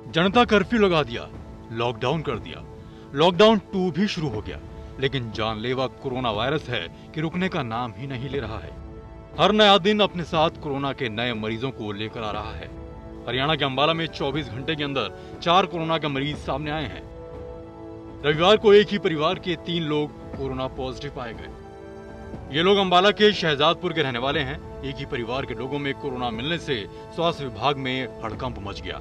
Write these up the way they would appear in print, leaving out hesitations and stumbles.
जनता curfew लगा दिया, lockdown कर दिया, लॉकडाउन 2 भी शुरू हो गया, लेकिन जानलेवा कोरोना वायरस है कि रुकने का नाम ही नहीं ले रहा है। हर नया दिन अपने साथ कोरोना के नए मरीजों को लेकर आ रहा है। हरियाणा के अंबाला में 24 घंटे के अंदर 4 कोरोना के मरीज सामने आए हैं। रविवार को एक ही परिवार के 3 लोग कोरोना पॉजिटिव पाए गए। ये लोग अंबाला के शहजादपुर के रहने वाले हैं। एक ही परिवार के लोगों में कोरोना मिलने से स्वास्थ्य विभाग में हड़कंप मच गया।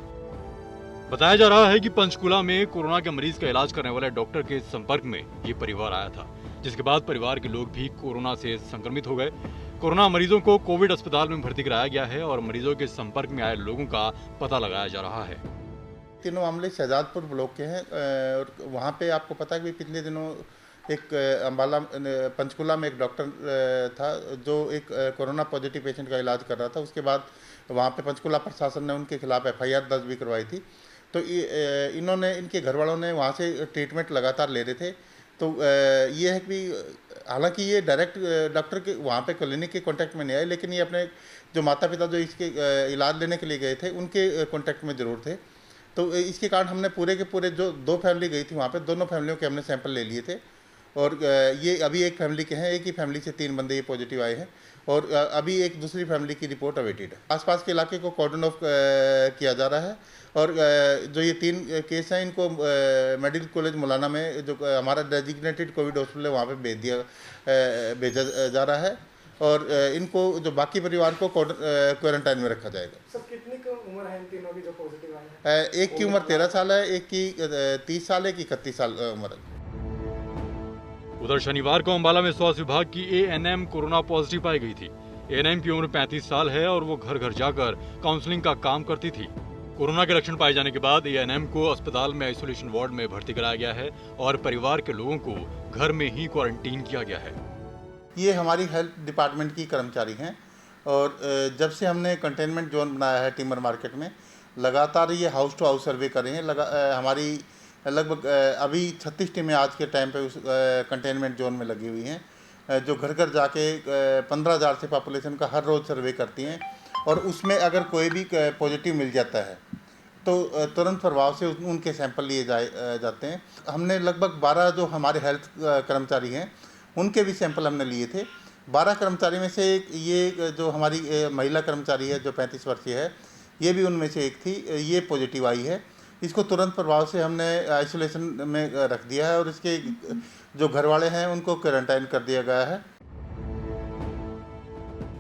बताया जा रहा है कि पंचकुला में कोरोना के मरीज का इलाज करने वाले डॉक्टर के संपर्क में ये परिवार आया था, जिसके बाद परिवार के लोग भी कोरोना से संक्रमित हो गए। कोरोना मरीजों को कोविड अस्पताल में भर्ती कराया गया है और मरीजों के संपर्क में आए लोगों का पता लगाया जा रहा है। तीनों मामले शहजादपुर ब्लॉक के हैं और वहाँ पे आपको पता है कि पिछले दिनों एक अंबाला पंचकुला में एक डॉक्टर था जो एक कोरोना पॉजिटिव पेशेंट का इलाज कर रहा था। उसके बाद वहाँ पे पंचकुला प्रशासन ने उनके खिलाफ FIR दर्ज भी करवाई थी। तो इन्होंने इनके घर वालों ने वहाँ से ट्रीटमेंट लगातार ले रहे थे। तो ये है कि हालांकि ये डायरेक्ट डॉक्टर के वहाँ पे क्लिनिक के कांटेक्ट में नहीं आए, लेकिन ये अपने जो माता पिता जो इसके इलाज लेने के लिए गए थे उनके कांटेक्ट में ज़रूर थे। तो इसके कारण हमने पूरे के पूरे जो 2 फैमिली गई थी वहाँ पे, दोनों फैमिलियों के हमने सैंपल ले लिए थे और ये अभी एक फैमिली के हैं। एक ही फैमिली से 3 बंदे ये पॉजिटिव आए हैं और अभी एक दूसरी फैमिली की रिपोर्ट अवेटेड है। आसपास के इलाके को कॉर्डन ऑफ किया जा रहा है और जो ये 3 केस हैं इनको मेडिकल कॉलेज मुलाना में जो हमारा डेजिग्नेटेड कोविड हॉस्पिटल है वहाँ पे भेजा जा रहा है और इनको जो बाकी परिवार को क्वारंटाइन में रखा जाएगा। सर कितनी उम्र है इन तीनों की जो पॉजिटिव आए हैं? एक की उम्र 13 साल है, एक की 30 साल है, एक की 31 साल उम्र है। उधर शनिवार को अंबाला में स्वास्थ्य विभाग की ANM कोरोना पॉजिटिव पाई गई थी। ANM की उम्र 35 साल है और वो घर घर जाकर काउंसलिंग का काम करती थी। कोरोना के लक्षण पाए जाने के बाद ANM को अस्पताल में आइसोलेशन वार्ड में भर्ती कराया गया है और परिवार के लोगों को घर में ही क्वारंटीन किया गया है। ये हमारी हेल्थ डिपार्टमेंट की कर्मचारी हैं और जब से हमने कंटेनमेंट जोन बनाया है टिमर मार्केट में, लगातार ये हाउस टू हाउस सर्वे कर रहे हैं। हमारी लगभग अभी 36 टीमें आज के टाइम पे उस कंटेनमेंट जोन में लगी हुई हैं जो घर घर जाके 15,000 से पॉपुलेशन का हर रोज़ सर्वे करती हैं और उसमें अगर कोई भी पॉजिटिव मिल जाता है तो तुरंत प्रभाव से उनके सैंपल लिए जाते हैं। हमने लगभग 12 जो हमारे हेल्थ कर्मचारी हैं उनके भी सैंपल हमने लिए थे। 12 कर्मचारी में से ये जो हमारी महिला कर्मचारी है जो 35 वर्षीय है, ये भी उनमें से एक थी, ये पॉजिटिव आई है। इसको तुरंत प्रभाव से हमने आइसोलेशन में रख दिया है और इसके जो घर वाले हैं उनको क्वारंटाइन कर दिया गया है।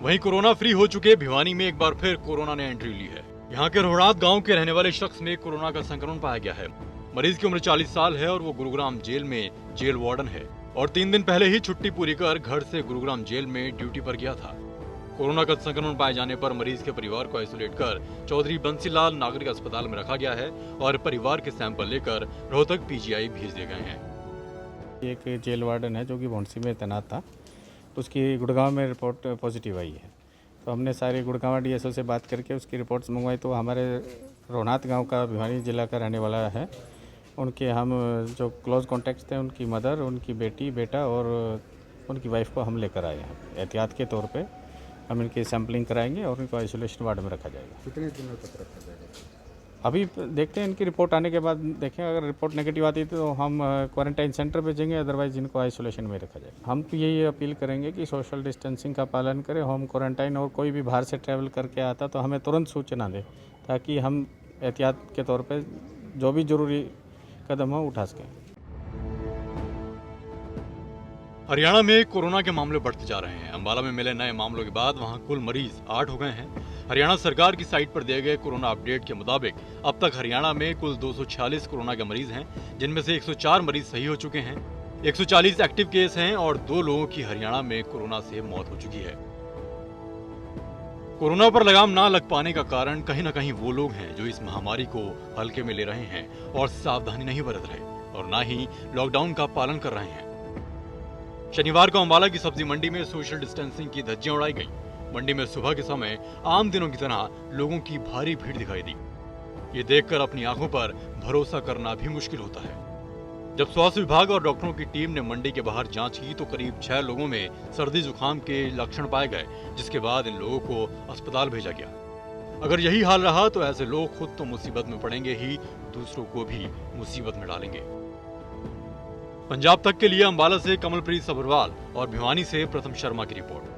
वहीं कोरोना फ्री हो चुके भिवानी में एक बार फिर कोरोना ने एंट्री ली है। यहाँ के रोहनाथ गांव के रहने वाले शख्स में कोरोना का संक्रमण पाया गया है। मरीज की उम्र 40 साल है और वो गुरुग्राम जेल में जेल वार्डन है और 3 दिन पहले ही छुट्टी पूरी कर घर से गुरुग्राम जेल में ड्यूटी पर गया था। कोरोना का संक्रमण पाए जाने पर मरीज के परिवार को आइसोलेट कर चौधरी बंसीलाल नागरिक अस्पताल में रखा गया है और परिवार के सैंपल लेकर रोहतक PGI भेज दिए गए हैं। एक जेल वार्डन है जो कि भौंसी में तैनात था, उसकी गुड़गांव में रिपोर्ट पॉजिटिव आई है। तो हमने सारे गुड़गांव DSO से बात करके उसकी रिपोर्ट्स मंगवाई। तो हमारे रोहनाथ गांव का भिवानी जिला का रहने वाला है, उनके हम जो क्लोज कॉन्टैक्ट्स थे उनकी मदर, उनकी बेटी, बेटा और उनकी वाइफ को हम लेकर आए हैं। एहतियात के तौर पे हम इनकी सैम्पलिंग कराएंगे और इनको आइसोलेशन वार्ड में रखा जाएगा। कितने दिनों तक रखा जाएगा? अभी देखते हैं, इनकी रिपोर्ट आने के बाद देखें, अगर रिपोर्ट नेगेटिव आती है तो हम क्वारंटाइन सेंटर भेजेंगे, अदरवाइज इनको आइसोलेशन में रखा जाएगा। हम तो यही अपील करेंगे कि सोशल डिस्टेंसिंग का पालन करें, होम क्वारंटाइन, और कोई भी बाहर से ट्रैवल करके आता तो हमें तुरंत सूचना दें ताकि हम एहतियात के तौर पर जो भी ज़रूरी कदम हो उठा सकें। हरियाणा में कोरोना के मामले बढ़ते जा रहे हैं। अंबाला में मिले नए मामलों के बाद वहां कुल मरीज 8 हो गए हैं। हरियाणा सरकार की साइट पर दिए गए कोरोना अपडेट के मुताबिक अब तक हरियाणा में कुल 246 कोरोना के मरीज हैं, जिनमें से 104 मरीज सही हो चुके हैं। 140 एक्टिव केस हैं और 2 लोगों की हरियाणा में कोरोना से मौत हो चुकी है। कोरोना पर लगाम ना लग पाने का कारण कहीं न कहीं वो लोग हैं जो इस महामारी को हल्के में ले रहे हैं और सावधानी नहीं बरत रहे और ना ही लॉकडाउन का पालन कर रहे हैं। शनिवार को अंबाला की सब्जी मंडी में सोशल डिस्टेंसिंग की धज्जियां उड़ाई गई। मंडी में सुबह के समय आम दिनों की तरह लोगों की भारी भीड़ दिखाई दी। ये देखकर अपनी आंखों पर भरोसा करना भी मुश्किल होता है। जब स्वास्थ्य विभाग और डॉक्टरों की टीम ने मंडी के बाहर जांच की तो करीब 6 लोगों में सर्दी जुकाम के लक्षण पाए गए, जिसके बाद इन लोगों को अस्पताल भेजा गया। अगर यही हाल रहा तो ऐसे लोग खुद तो मुसीबत में पड़ेंगे ही, दूसरों को भी मुसीबत में डालेंगे। पंजाब तक के लिए अंबाला से कमलप्रीत सभरवाल और भिवानी से प्रथम शर्मा की रिपोर्ट।